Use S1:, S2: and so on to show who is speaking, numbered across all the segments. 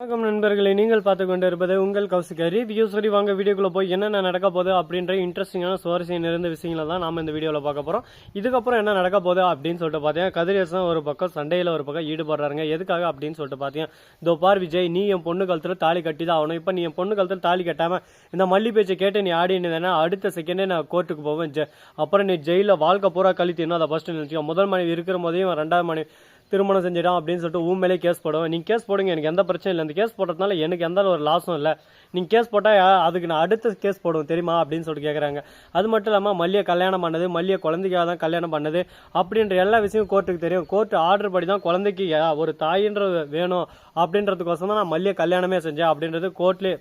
S1: வணக்கம் நண்பர்களே, நீங்கள் பார்த்து கொண்டு இருப்பது உங்கள் கௌசிக் ரிவ்யூ. சரி, வாங்க வீடியோக்குள்ள போய் என்னென்ன நடக்க போகுது அப்படின்ற இன்ட்ரெஸ்டிங்கான சுவாரஸ்யம் நிறைந்த விஷயங்களை தான் நாம இந்த வீடியோவில் பார்க்க போறோம். இதுக்கப்புறம் என்ன நடக்க போகுது அப்படின்னு சொல்லிட்டு பார்த்தீங்கன்னா, கதிரேசன் ஒரு பக்கம் சண்டையில் ஒரு பக்கம் ஈடுபடுறாருங்க. எதுக்காக அப்படின்னு சொல்லிட்டு பார்த்தீங்கன்னா, இதோ பார் விஜய், நீ என் பொண்ணு கழுத்தில் தாலி கட்டி தான் ஆகணும். இப்போ நீ என் பொண்ணு கழுத்தில் தாலி கட்டாம இந்த மல்லி பேச்சை கேட்டு நீ ஆடினதுன்னா அடுத்த செகண்டே நான் கோர்ட்டுக்கு போவேன். அப்புறம் நீ ஜெயிலில் வாழ்க்கை பூரா கழித்தினா அதை ஃபர்ஸ்ட் நினைச்சிக்கோ. முதல் மனைவி இருக்கிற போதையும் ரெண்டாவது மனைவி திருமணம் செஞ்சிடான் அப்படின்னு சொல்லிட்டு உன் மேலே கேஸ் போடுவேன். நீங்கள் கேஸ் போடுங்க, எனக்கு எந்த பிரச்சனையும் இல்லை. அந்த கேஸ் போடுறதுனால எனக்கு எந்த ஒரு லாஸும் இல்லை. நீங்கள் கேஸ் போட்டால் அதுக்கு நான் அடுத்த கேஸ் போடுவேன் தெரியுமா அப்படின்னு சொல்லிட்டு கேட்குறாங்க. அது மட்டும் இல்லாமல் மல்லியை கல்யாணம் பண்ணது, மல்லியை குழந்தைக்காக தான் கல்யாணம் பண்ணது அப்படின்ற எல்லா விஷயமும் கோர்ட்டுக்கு தெரியும். கோர்ட் ஆர்டர் படி தான் குழந்தைக்கு ஒரு தாயின்றது வேணும் அப்படின்றதுக்கோசம் தான் நான் மல்லியை கல்யாணமே செஞ்சேன் அப்படின்றது கோர்ட்லேயே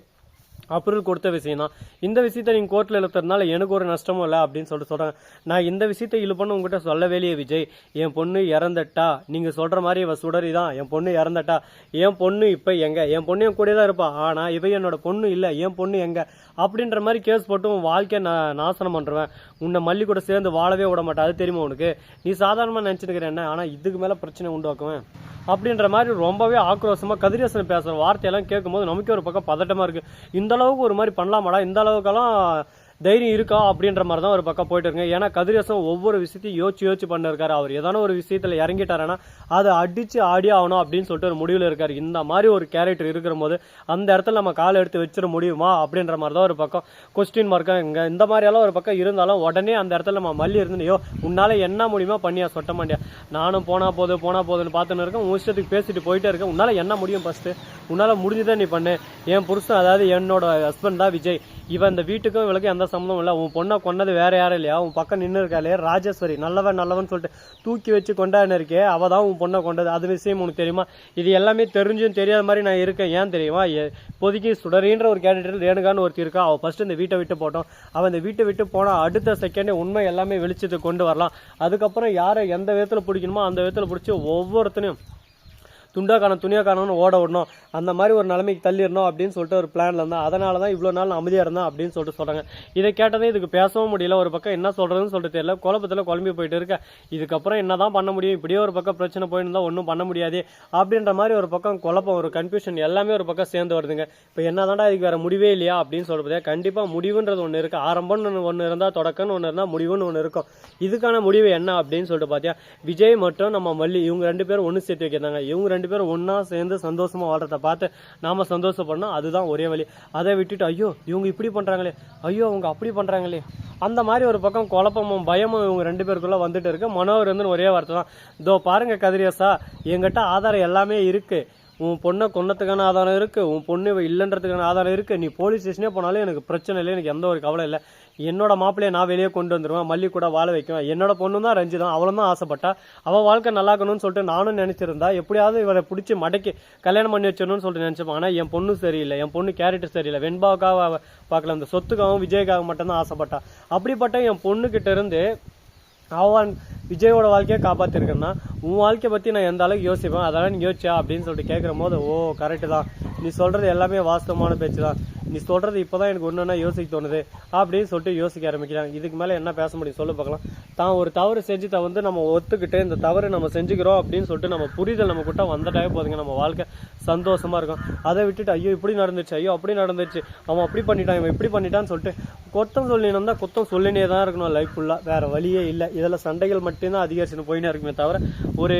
S1: அப்ரூவல் கொடுத்த விஷயம் தான். இந்த விஷயத்தை நீங்கள் கோர்ட்டில் இழுத்துறதுனால எனக்கு ஒரு நஷ்டமும் இல்லை அப்படின்னு சொல்லிட்டு சொல்கிறாங்க. நான் இந்த விஷயத்தை இழுப்பண்ணு உங்ககிட்ட சொல்லவே இல்லையே விஜய். என் பொண்ணு இறந்துட்டா, நீங்கள் சொல்கிற மாதிரி இவ சுடரி தான். என் பொண்ணு இறந்துட்டா, என் பொண்ணு இப்போ எங்கே? என் பொண்ணு என் கூட தான் இருப்பா. ஆனால் இவ என்னோட பொண்ணு இல்லை, என் பொண்ணு எங்கே அப்படின்ற மாதிரி கேஸ் போட்டு உன் வாழ்க்கையை நான் நாசனம் பண்ணுறேன். உன்னை மல்லி கூட சேர்ந்து வாழவே விட மாட்டேன். அது தெரியுமா உனக்கு? நீ சாதாரணமாக நினச்சிருக்கிறேன் என்ன, ஆனால் இதுக்கு மேலே பிரச்சனை உண்டாக்குவேன் அப்படின்ற மாதிரி ரொம்பவே ஆக்ரோஷமாக கதிரேசன் பேசுகிற வார்த்தையெல்லாம் கேட்கும்போது நமக்கே ஒரு பக்கம் பதட்டமாக இருக்குது. இந்த அளவுக்கு ஒரு மாதிரி பண்ணலாமாடா, இந்த அளவுக்கெல்லாம் தைரியம் இருக்கா அப்படின்ற மாதிரி தான் ஒரு பக்கம் போயிட்டு இருக்குங்க. ஏன்னா கதிரேசன் ஒவ்வொரு விஷயத்தையும் யோசிச்சு பண்ணிருக்காரு. அவர் ஏதான ஒரு விஷயத்தில் இறங்கிட்டாருன்னா அதை அடிச்சு ஆடி ஆகணும் அப்படின்னு சொல்லிட்டு ஒரு முடிவில் இருக்காரு. இந்த மாதிரி ஒரு கேரக்டர் இருக்கிற போது அந்த இடத்துல நம்ம காலை எடுத்து வச்சிட முடியுமா அப்படின்ற மாதிரி தான் ஒரு பக்கம் கொஸ்டின் மார்க்காக இங்கே இந்த மாதிரியெல்லாம் ஒரு பக்கம் இருந்தாலும் உடனே அந்த இடத்துல நம்ம மல்லி இருந்துலையோ உன்னால என்ன முடியுமா பண்ணியா சொட்ட மாட்டியா. நானும் போனா போதுன்னு பார்த்துன்னு இருக்கேன். உன் இஷ்டத்துக்கு பேசிட்டு போயிட்டே இருக்கேன். உன்னால என்ன முடியும்? ஃபர்ஸ்ட் உன்னால முடிஞ்சுதான் நீ பண்ணு. என் புருஷன், அதாவது என்னோட ஹஸ்பண்ட் தான் விஜய். இவன் இந்த வீட்டுக்கும் இவளுக்கு எந்த சம்மந்தம் இல்லை. உன் பொண்ணை கொண்டது வேற யாரும் இல்லையா? உன் பக்கம் நின்று இருக்காளே ராஜேஸ்வரி, நல்லவன் சொல்லிட்டு தூக்கி வச்சு கொண்டாடினு இருக்கே, அவள் தான் உன் பொண்ணை கொண்டது. அது விஷயம் உனக்கு தெரியுமா? இது எல்லாமே தெரிஞ்சும் தெரியாத மாதிரி நான் இருக்கேன். ஏன் தெரியுமா? இப்போதைக்கு சுடரின்ற ஒரு கேரக்டர் ரேணுகான்னு ஒருத்தி இருக்கா. அவள் ஃபர்ஸ்ட் இந்த வீட்டை விட்டு போட்டோம். அவன் இந்த வீட்டை விட்டு போனால் அடுத்த செகண்டே உண்மை எல்லாமே வெளிச்சத்துக்கு கொண்டு வரலாம். அதுக்கப்புறம் யாரை எந்த விதத்தில் பிடிக்கணுமோ அந்த விதத்தில் பிடிச்சி ஒவ்வொருத்தனையும் துணியா காணணும்னு ஓட விடணும். அந்த மாதிரி ஒரு நிலைமைக்கு தள்ளிடணும் அப்படின்னு சொல்லிட்டு ஒரு பிளான்ல இருந்தா. அதனால தான் இவ்வளோ நாள் அமைதியாக இருந்தேன் அப்படின்னு சொல்லிட்டு சொல்றாங்க. இதை கேட்டதே இதுக்கு பேசவும் முடியல. ஒரு பக்கம் என்ன சொல்றதுன்னு சொல்லிட்டு தெரியல. குழப்பத்தில் குழம்பி போயிட்டு இருக்க. இதுக்கப்புறம் என்னதான் பண்ண முடியும்? இப்படியே ஒரு பக்கம் பிரச்சனை போயிட்டு இருந்தா ஒன்றும் பண்ண முடியாது அப்படின்ற மாதிரி ஒரு பக்கம் குழப்பம், ஒரு கன்ஃபியூஷன் எல்லாமே ஒரு பக்கம் சேர்ந்து வருதுங்க. இப்போ என்னதான்டா இதுக்கு வேற முடிவே இல்லையா அப்படின்னு சொல்றது? கண்டிப்பா முடிவுன்றது ஒன்று இருக்கு. ஆரம்பம்னு ஒன்று இருந்தால் தொடக்கம்னு ஒன்று இருந்தால் முடிவுன்னு ஒன்று இருக்கும். இதுக்கான முடிவு என்ன அப்படின்னு சொல்லிட்டு பார்த்தியா, விஜய் மற்றும் நம்ம மல்லி இவங்க ரெண்டு பேரும் ஒன்று சேர்த்து வைக்கிறாங்க. இவங்க ரெண்டு பேரும் ஒன்னா சேர்ந்து சந்தோஷமா வாழ்றத பார்த்து நாம சந்தோஷப்படணும். அதுதான் ஒரே வழி. அதை விட்டுட்டு ஐயோ இவங்க இப்படி பண்றாங்களே, ஐயோ அவங்க அப்படி பண்றாங்களே, அந்த மாதிரி ஒரு பக்கம் குழப்பமும் பயமும் இவங்க ரெண்டு பேருக்குள்ள வந்துட்டு இருக்கு. மனோகர் வந்து ஒரே வார்த்தை தான், இதோ பாருங்க கதிரேசா, என்கிட்ட ஆதாரம் எல்லாமே இருக்கு. உன் பொண்ணை கொன்னதுக்கான ஆதாரம் இருக்கு, உன் பொண்ணு இல்லைன்றதுக்கான ஆதாரம் இருக்கு. நீ போலீஸ் ஸ்டேஷனே போனாலும் எனக்கு பிரச்சனை இல்லை, எனக்கு எந்த ஒரு கவலை இல்லை. என்னோட மாப்பிள்ளையை நான் வெளியே கொண்டு வந்துடுவேன், மல்லி கூட வாழ வைக்குவேன். என்னோட பொண்ணு தான் ரஞ்சி தான், அவளும் தான் ஆசைப்பட்டா. அவள் வாழ்க்கை நல்லாக்கணும்னு சொல்லிட்டு நானும் நினைச்சிருந்தா எப்படியாவது இவரை பிடிச்சி மடக்கி கல்யாணம் பண்ணி வச்சிடணும்னு சொல்லிட்டு நினைச்சோம். ஆனால் என் பொண்ணு சரியில்லை, என் பொண்ணு கேரக்டர் சரியில்லை. வெண்பாவுக்காக பார்க்கல, அந்த சொத்துக்காகவும் விஜய்க்காக மட்டும்தான் ஆசைப்பட்டா. அப்படிப்பட்ட என் பொண்ணுகிட்ட இருந்து அவன் விஜயோட வாழ்க்கையை காப்பாற்றிருக்கேன்னா உன் வாழ்க்கையை பற்றி நான் எந்த அளவுக்கு யோசிப்பேன், அதெல்லாம் நீ யோசிச்சா அப்படின்னு சொல்லிட்டு கேட்குற போது ஓ கரெக்டு தான், நீ சொல்கிறது எல்லாமே வாஸ்தவமான பேச்சு தான், நீ சொல்கிறது இப்போ தான் எனக்கு ஒன்றுன்னா யோசிக்க தோணுது அப்படின்னு சொல்லிட்டு யோசிக்க ஆரம்பிக்கிறாங்க. இதுக்கு மேலே என்ன பேச முடியும் சொல்ல பார்க்கலாம். தான் ஒரு தவறு செஞ்சு வந்து நம்ம ஒத்துக்கிட்டு இந்த தவறு நம்ம செஞ்சுக்கிறோம் அப்படின்னு சொல்லிட்டு நம்ம புரிதல் நம்ம கிட்ட வந்துட்டாவே போதுங்க, நம்ம வாழ்க்கை சந்தோஷமா இருக்கும். அதை விட்டுட்டு ஐயோ இப்படி நடந்துச்சு, ஐயோ அப்படி நடந்துச்சு, அவன் அப்படி பண்ணிட்டான், இவன் இப்படி பண்ணிட்டான்னு சொல்லிட்டு குத்தம் சொல்லினோம்னா குத்தம் சொல்லினே தான் இருக்கணும் லைஃப் ஃபுல்லாக. வேற வழியே இல்லை. இதில் சண்டைகள் மட்டும்தான் அதிகரிச்சுன்னு போயினே இருக்குமே தவிர ஒரு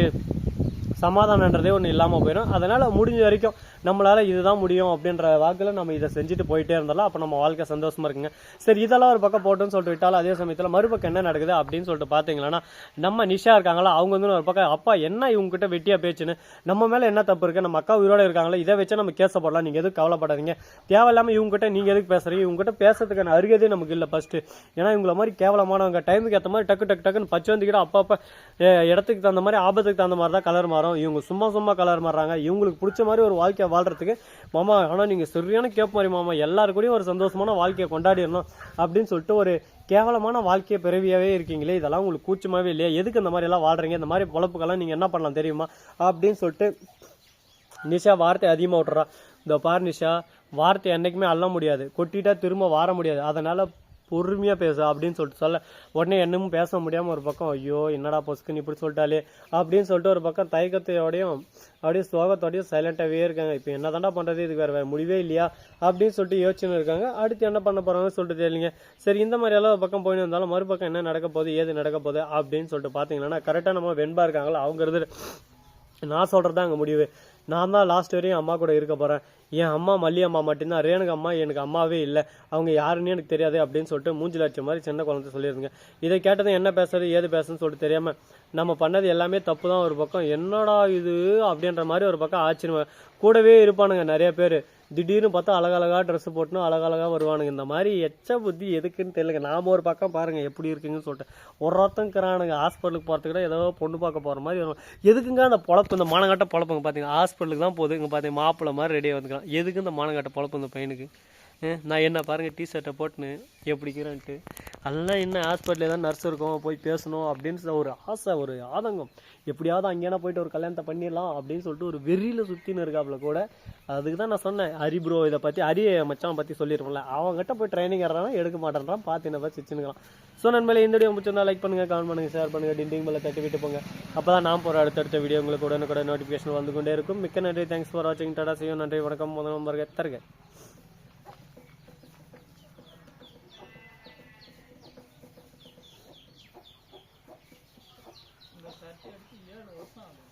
S1: சமாதானன்றதே ஒன்று இல்லாமல் போயிடும். அதனால முடிஞ்ச வரைக்கும் நம்மளால இதுதான் முடியும் அப்படின்ற வாக்கில் நம்ம இதை செஞ்சுட்டு போயிட்டே இருந்தாலும் அப்போ நம்ம வாழ்க்கை சந்தோஷமா இருக்குங்க. சரி, இதெல்லாம் ஒரு பக்கம் போட்டுன்னு சொல்லிட்டு விட்டாலும் அதே சமயத்தில் மறுபக்கம் என்ன நடக்குது அப்படின்னு சொல்லிட்டு பார்த்தீங்கன்னா, நம்ம நிஷா இருக்காங்களா, அவங்க வந்து ஒரு பக்கம் அப்பா என்ன இவங்க கிட்ட வெட்டியா பேச்சுன்னு, நம்ம மேல என்ன தப்பு இருக்கு, நம்ம அக்கா உயிரோட இருக்காங்களா, இதை வச்சு நம்ம கேஸ போடலாம், நீங்க எதுவும் கவலைப்படாதீங்க, தேவையில்லாம இவங்க கிட்ட நீங்க எதுக்கு பேசுறீங்க, இவங்க கிட்ட பேசுறதுக்கான அருகதே நமக்கு இல்லை ஃபர்ஸ்ட். ஏன்னா இவங்கள மாதிரி கேவலமானவங்க டைமுக்கு ஏற்ற மாதிரி டக்குன்னு பச்சு வந்துக்கிட்ட அப்பப்ப இடத்துக்கு தகுந்த மாதிரி ஆபத்துக்கு தகுந்த மாதிரி தான் கலர் மாறும். இவங்க சும்மா கலர் மாறுறாங்க. இவங்களுக்கு பிடிச்ச மாதிரி ஒரு வாழ்க்கையை வாழ்றதுக்கு மாமா, ஆனா நீங்க சரியான கேப் மாதிரி மாமா, எல்லாருக்கூடயும் ஒரு சந்தோஷமான வாழ்க்கையை கொண்டாடிடணும் அப்படின்னு சொல்லிட்டு ஒரு கேவலமான வாழ்க்கையை பிறவியாவே இருக்கீங்களே, இதெல்லாம் உங்களுக்கு கூச்சமாவே இல்லையா, எதுக்கு இந்த மாதிரி எல்லாம் வாழ்றீங்க, இந்த மாதிரி பொழப்புக்கெல்லாம் நீங்க என்ன பண்ணலாம் தெரியுமா அப்படின்னு சொல்லிட்டு நிஷா வார்த்தை அதிகமாக விட்டுறா. இந்த பார் நிஷா, வார்த்தை என்னைக்குமே அள்ள முடியாது, கொட்டிட்டா திரும்ப வார முடியாது. அதனால பொறுமையாக பேசு அப்படின்னு சொல்லிட்டு சொல்ல உடனே என்னமும் பேச முடியாமல் ஒரு பக்கம் ஐயோ என்னடா பொசுக்குன்னு இப்படி சொல்லிட்டாலே அப்படின்னு சொல்லிட்டு ஒரு பக்கம் தயக்கத்தையோடையும் அப்படியே சோகத்தோடையும் சைலண்டாகவே இருக்காங்க. இப்போ என்ன தாண்டா பண்ணுறது, இதுக்கு வேறு முடிவே இல்லையா அப்படின்னு சொல்லிட்டு யோசிச்சுன்னு இருக்காங்க. அடுத்து என்ன பண்ண போகிறாங்கன்னு சொல்லிட்டு தெரியலிங்க. சரி இந்த மாதிரியெல்லாம் ஒரு பக்கம் போயின்னு இருந்தாலும் மறுபக்கம் என்ன நடக்க போகுது ஏது நடக்க போகுது அப்படின்னு சொல்லிட்டு பார்த்தீங்கன்னா கரெக்டாக நம்ம வெண்பா இருக்காங்களா அவங்க நான் சொல்கிறது தான் அங்கே முடிவு. நான் தான் லாஸ்ட் வரையும் அம்மா கூட இருக்க போகிறேன். என் அம்மா மல்லி அம்மா மட்டும்தான், ரேணுக்கு அம்மா எனக்கு அம்மாவே இல்லை, அவங்க யாருன்னு எனக்கு தெரியாது அப்படின்னு சொல்லிட்டு மூஞ்சில் அடிச்ச மாதிரி சின்ன குழந்தை சொல்லியிருந்துங்க. இதை கேட்டதும் என்ன பேசுறது ஏது பேசுன்னு சொல்லிட்டு தெரியாமல் நம்ம பண்ணது எல்லாமே தப்பு தான் ஒரு பக்கம், என்னடா இது அப்படின்ற மாதிரி ஒரு பக்கம் ஆச்சரியம். கூடவே இருப்பானுங்க நிறைய பேர், திடீர்னு பார்த்தா அழகழகா ட்ரெஸ் போட்டுன்னு அழகழகா வருவானுங்க. இந்த மாதிரி எச்ச புத்தி எதுக்குன்னு தெரியல. நாம ஒரு பக்கம் பாருங்க எப்படி இருக்குங்கன்னு சொல்லிட்டு ஒருத்தங்கிறானுங்க ஹாஸ்பிட்டலுக்கு போகிறதுக்கு கூட ஏதோ பொண்ணு பார்க்க போகிற மாதிரி வரும். எதுக்குங்க அந்த பொழப்பு, இந்த மானங்காட்ட பொழப்புங்க பார்த்தீங்கன்னா ஹாஸ்பிட்டலுக்கு தான் போகுது. இங்கே பார்த்தீங்க மாப்பிள்ளை மாதிரி ரெடியாக வந்துக்கலாம். எதுக்கு இந்த மானங்காட்ட பொழப்பு இந்த பையனுக்கு? நான் என்ன பாருங்கள் டிஷர்ட்டை போட்டுன்னு எப்படிக்கிறேன்ட்டு அதெல்லாம் என்ன ஹாஸ்பிட்டலில் ஏதாவது நர்ஸ் இருக்கும் போய் பேசணும் அப்படின்னு ஒரு ஆசை ஒரு ஆதங்கம். எப்படியாவது அங்கேனா போயிட்டு ஒரு கல்யாணத்தை பண்ணிடலாம் அப்படின்னு சொல்லிட்டு ஒரு வெறியில் சுற்றின்னு இருக்காப்புல கூட. அதுக்கு தான் நான் சொன்னேன் ஹரி ப்ரோ இதை பற்றி ஹரிய மச்சான் பற்றி சொல்லியிருப்போம்ல, அவங்ககிட்ட போய் ட்ரைனிங் ஏறானா எடுக்க மாட்டேன்றான், பார்த்து என்ன பார்த்து சிச்சுன்னுக்கலாம். ஸோ நண்பர்களே இந்த வீடியோ முடிச்சிருந்தா லைக் பண்ணுங்கள், கமெண்ட் பண்ணுங்கள், ஷேர் பண்ணுங்கள், டிண்டிங் மேலே தட்டி விட்டு போங்க. அப்போ தான் நான் போகிற அடுத்தடுத்த வீடியோ உங்களுக்கு உடனே நோட்டிஃபிகேஷன் வந்து கொண்டே இருக்கும். மிக்க நன்றி, தேங்க்ஸ் ஃபார் வாட்சிங், டாடா செய்யும், நன்றி வணக்கம், முதல் நம்பருக்கு தருக. இந்த சர்ச்சை எடுத்து 7 வருஷம் ஆகும்.